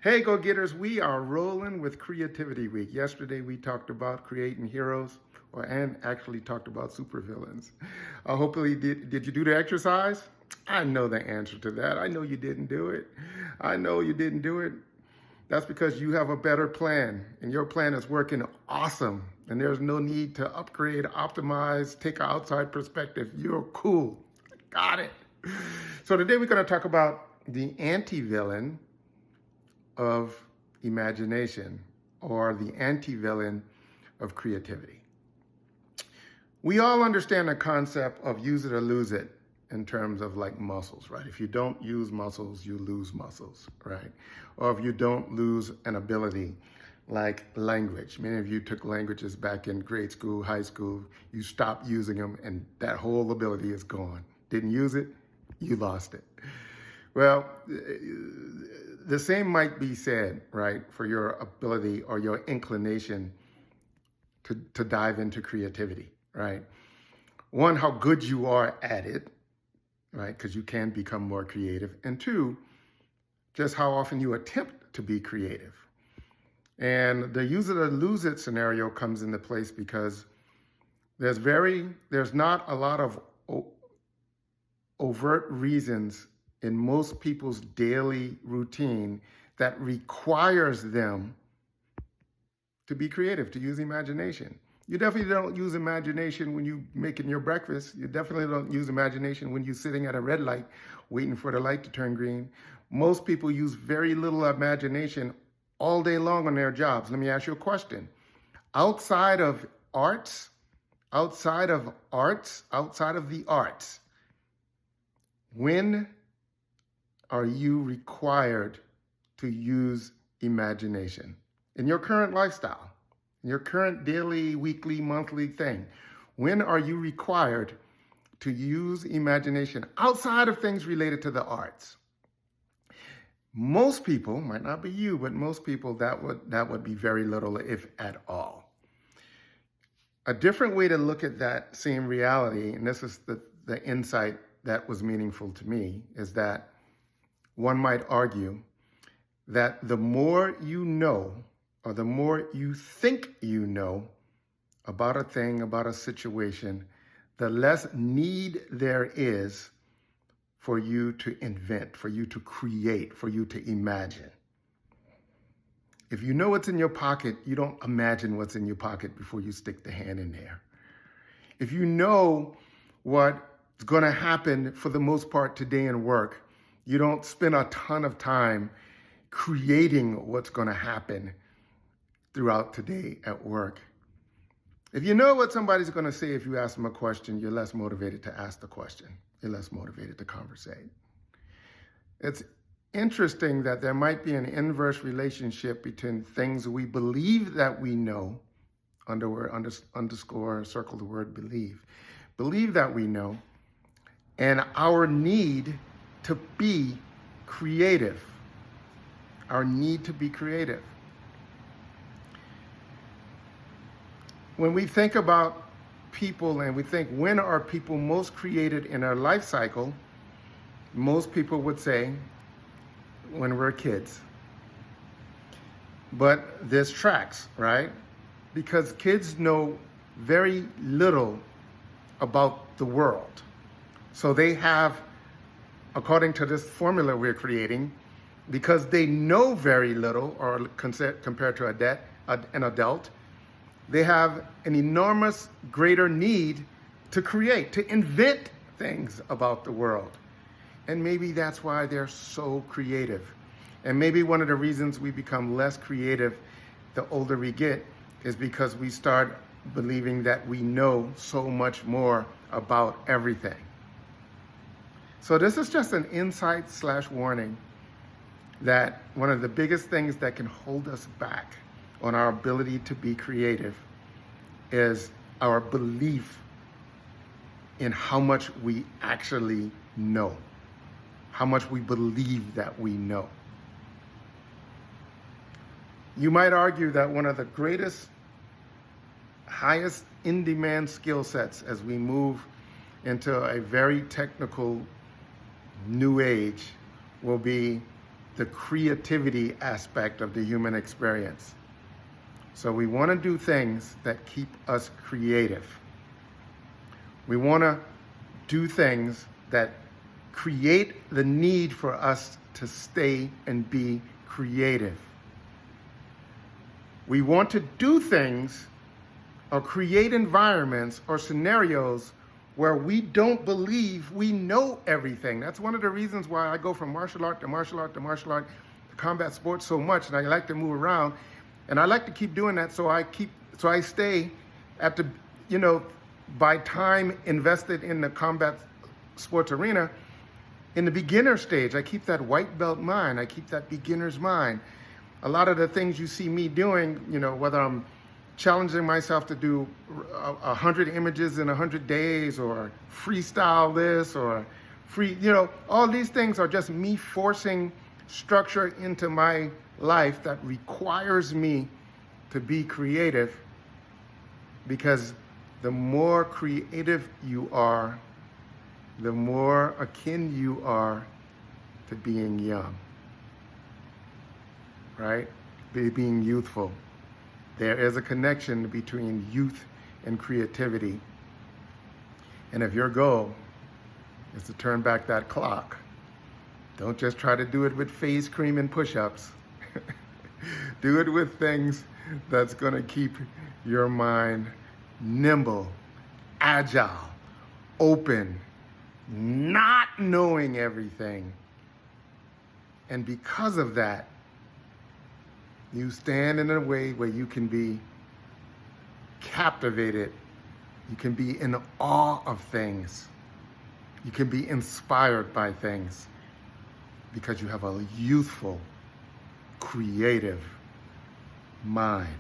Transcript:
Hey, go-getters, we are rolling with Creativity Week. Yesterday, we talked about creating heroes, and actually talked about supervillains. Hopefully, did you do the exercise? I know the answer to that. I know you didn't do it. I know you didn't do it. That's because you have a better plan, and your plan is working awesome, and there's no need to upgrade, optimize, take an outside perspective. You're cool. Got it. So today, we're going to talk about the anti-villain of imagination, or the anti-villain of creativity. We all understand the concept of use it or lose it in terms of like muscles, right? If you don't use muscles, you lose muscles, right? Or if you don't lose an ability like language. Many of you took languages back in grade school, high school, you stopped using them and that whole ability is gone. Didn't use it, you lost it. Well, the same might be said, right, for your ability or your inclination to dive into creativity, right? One, how good you are at it, right, because you can become more creative. And two, just how often you attempt to be creative. And the use it or lose it scenario comes into place because there's not a lot of overt reasons in most people's daily routine that requires them to be creative, to use imagination. You definitely don't use imagination when you're making your breakfast. You definitely don't use imagination when you're sitting at a red light waiting for the light to turn green. Most people use very little imagination all day long on their jobs. Let me ask you a question. Outside of the arts, when are you required to use imagination? In your current lifestyle, in your current daily, weekly, monthly thing, when are you required to use imagination outside of things related to the arts? Most people, might not be you, but most people, that would be very little, if at all. A different way to look at that same reality, and this is the insight that was meaningful to me, is that one might argue that the more you know, or the more you think you know about a thing, about a situation, the less need there is for you to invent, for you to create, for you to imagine. If you know what's in your pocket, you don't imagine what's in your pocket before you stick the hand in there. If you know what's going to happen for the most part today in work, you don't spend a ton of time creating what's going to happen throughout today at work. If you know what somebody's going to say if you ask them a question, you're less motivated to ask the question. You're less motivated to conversate. It's interesting that there might be an inverse relationship between things we believe that we know, underscore, circle the word believe that we know, and our need to be creative. Our need to be creative. When we think about people and we think, when are people most created in our life cycle? Most people would say, when we're kids. But this tracks, right? Because kids know very little about the world. So they have, according to this formula we're creating, because they know very little, or compared to an adult, they have an enormous greater need to create, to invent things about the world. And maybe that's why they're so creative. And maybe one of the reasons we become less creative the older we get is because we start believing that we know so much more about everything. So this is just an insight/warning that one of the biggest things that can hold us back on our ability to be creative is our belief in how much we actually know, how much we believe that we know. You might argue that one of the greatest, highest in-demand skill sets as we move into a very technical new age will be the creativity aspect of the human experience. So we want to do things that keep us creative. We want to do things that create the need for us to stay and be creative. We want to do things or create environments or scenarios where we don't believe we know everything. That's one of the reasons why I go from martial art to martial art to martial art to combat sports so much, and I like to move around. And I like to keep doing that so I stay at the, by time invested in the combat sports arena, in the beginner stage. I keep that white belt mind. I keep that beginner's mind. A lot of the things you see me doing, whether I'm challenging myself to do 100 images in 100 days or freestyle this or all these things are just me forcing structure into my life that requires me to be creative, because the more creative you are, the more akin you are to being young, right? Being youthful. There is a connection between youth and creativity. And if your goal is to turn back that clock, don't just try to do it with face cream and push-ups. Do it with things that's going to keep your mind nimble, agile, open, not knowing everything. And because of that, you stand in a way where you can be captivated. You can be in awe of things. You can be inspired by things because you have a youthful, creative mind.